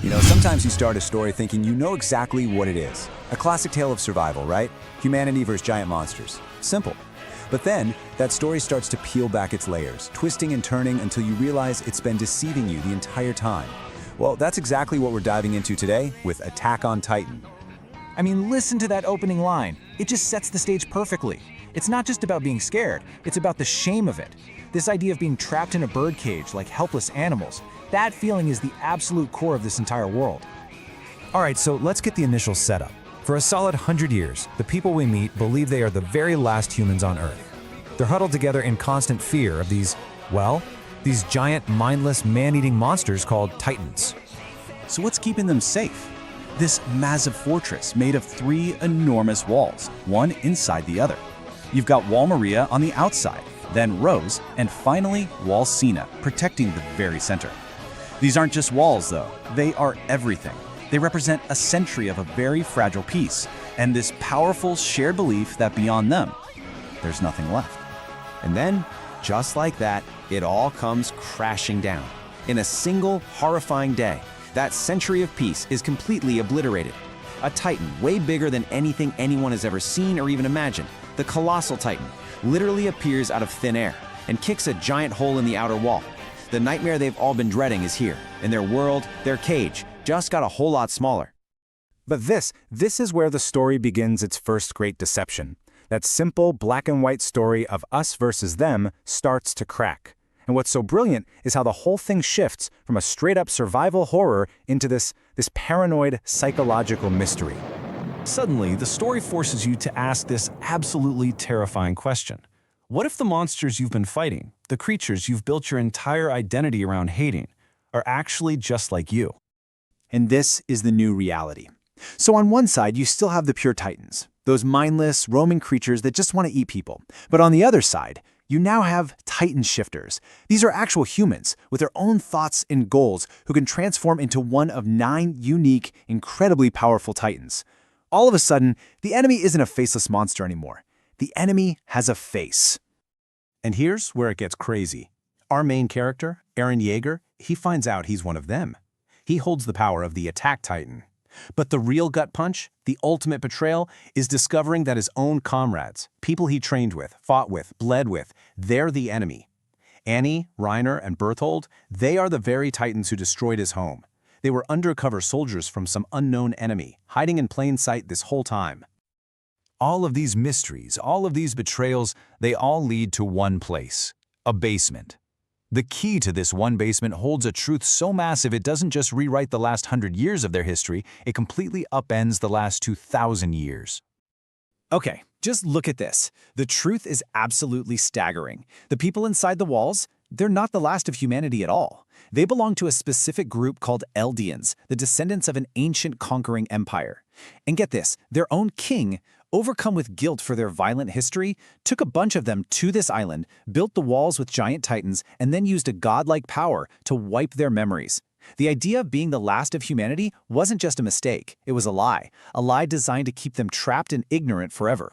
Sometimes you start a story thinking you know exactly what it is. A classic tale of survival, right? Humanity versus giant monsters. Simple. But then, that story starts to peel back its layers, twisting and turning until you realize it's been deceiving you the entire time. Well, that's exactly what we're diving into today with Attack on Titan. I mean, listen to that opening line. It just sets the stage perfectly. It's not just about being scared, it's about the shame of it. This idea of being trapped in a birdcage like helpless animals, that feeling is the absolute core of this entire world. All right, so let's get the initial setup. For a solid 100 years, the people we meet believe they are the very last humans on Earth. They're huddled together in constant fear of these giant, mindless, man-eating monsters called Titans. So what's keeping them safe? This massive fortress made of 3 enormous walls, one inside the other. You've got Wall Maria on the outside, then Rose, and finally Wall Cena, protecting the very center. These aren't just walls, though. They are everything. They represent a century of a very fragile peace, and this powerful shared belief that beyond them, there's nothing left. And then, just like that, it all comes crashing down. In a single, horrifying day, that century of peace is completely obliterated. A Titan way bigger than anything anyone has ever seen or even imagined, the Colossal Titan, literally appears out of thin air and kicks a giant hole in the outer wall. The nightmare they've all been dreading is here, and their world, their cage, just got a whole lot smaller. But this is where the story begins its first great deception. That simple black and white story of us versus them starts to crack. And what's so brilliant is how the whole thing shifts from a straight-up survival horror into this paranoid psychological mystery. Suddenly, the story forces you to ask this absolutely terrifying question. What if the monsters you've been fighting, the creatures you've built your entire identity around hating, are actually just like you? And this is the new reality. So on one side, you still have the pure Titans, those mindless, roaming creatures that just want to eat people. But on the other side, you now have Titan shifters. These are actual humans with their own thoughts and goals who can transform into one of 9 unique, incredibly powerful Titans. All of a sudden, the enemy isn't a faceless monster anymore. The enemy has a face. And here's where it gets crazy. Our main character, Eren Yeager, he finds out he's one of them. He holds the power of the Attack Titan. But the real gut punch, the ultimate betrayal, is discovering that his own comrades, people he trained with, fought with, bled with, they're the enemy. Annie, Reiner, and Berthold, they are the very Titans who destroyed his home. They were undercover soldiers from some unknown enemy, hiding in plain sight this whole time. All of these mysteries, all of these betrayals, they all lead to one place, a basement. The key to this one basement holds a truth so massive it doesn't just rewrite the last 100 years of their history, it completely upends the last 2,000 years. Okay, just look at this. The truth is absolutely staggering. The people inside the walls, they're not the last of humanity at all. They belong to a specific group called Eldians, the descendants of an ancient conquering empire. And get this, their own king, overcome with guilt for their violent history, took a bunch of them to this island, built the walls with giant titans, and then used a godlike power to wipe their memories. The idea of being the last of humanity wasn't just a mistake, it was a lie designed to keep them trapped and ignorant forever.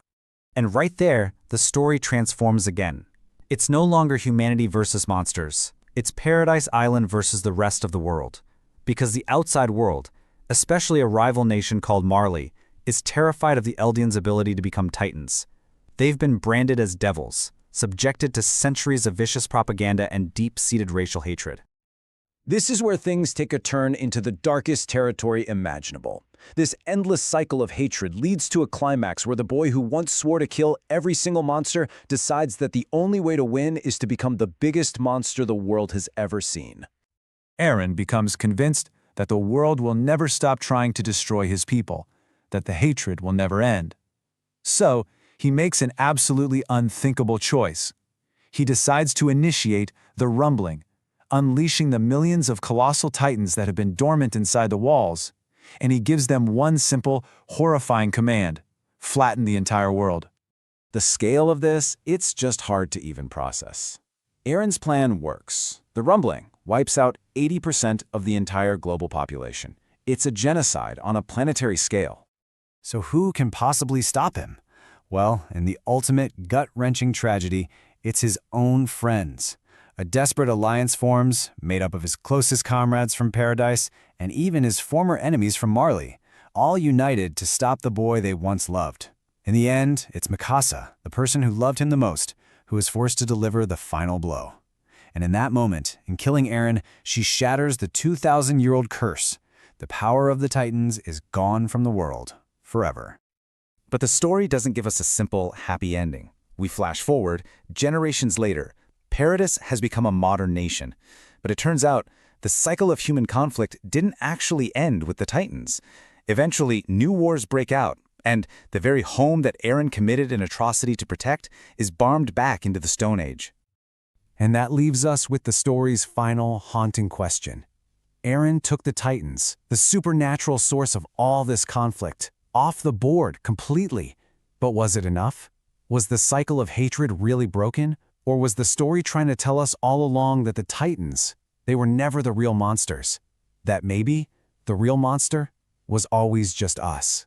And right there, the story transforms again. It's no longer humanity versus monsters. It's Paradise Island versus the rest of the world. Because the outside world, especially a rival nation called Marley, is terrified of the Eldians' ability to become Titans. They've been branded as devils, subjected to centuries of vicious propaganda and deep-seated racial hatred. This is where things take a turn into the darkest territory imaginable. This endless cycle of hatred leads to a climax where the boy who once swore to kill every single monster decides that the only way to win is to become the biggest monster the world has ever seen. Eren becomes convinced that the world will never stop trying to destroy his people, that the hatred will never end. So, he makes an absolutely unthinkable choice. He decides to initiate the rumbling, unleashing the millions of colossal titans that have been dormant inside the walls, and he gives them one simple, horrifying command: flatten the entire world. The scale of this, it's just hard to even process. Eren's plan works. The rumbling wipes out 80% of the entire global population. It's a genocide on a planetary scale. So who can possibly stop him? Well, in the ultimate gut-wrenching tragedy, it's his own friends. A desperate alliance forms, made up of his closest comrades from Paradis and even his former enemies from Marley, all united to stop the boy they once loved. In the end, it's Mikasa, the person who loved him the most, who is forced to deliver the final blow. And in that moment, in killing Eren, she shatters the 2,000-year-old curse. The power of the Titans is gone from the world, forever. But the story doesn't give us a simple, happy ending. We flash forward, generations later. Paradis has become a modern nation. But it turns out, the cycle of human conflict didn't actually end with the Titans. Eventually, new wars break out, and the very home that Eren committed an atrocity to protect is barmed back into the Stone Age. And that leaves us with the story's final, haunting question. Eren took the Titans, the supernatural source of all this conflict, off the board completely. But was it enough? Was the cycle of hatred really broken? Or was the story trying to tell us all along that the Titans, they were never the real monsters? That maybe the real monster was always just us?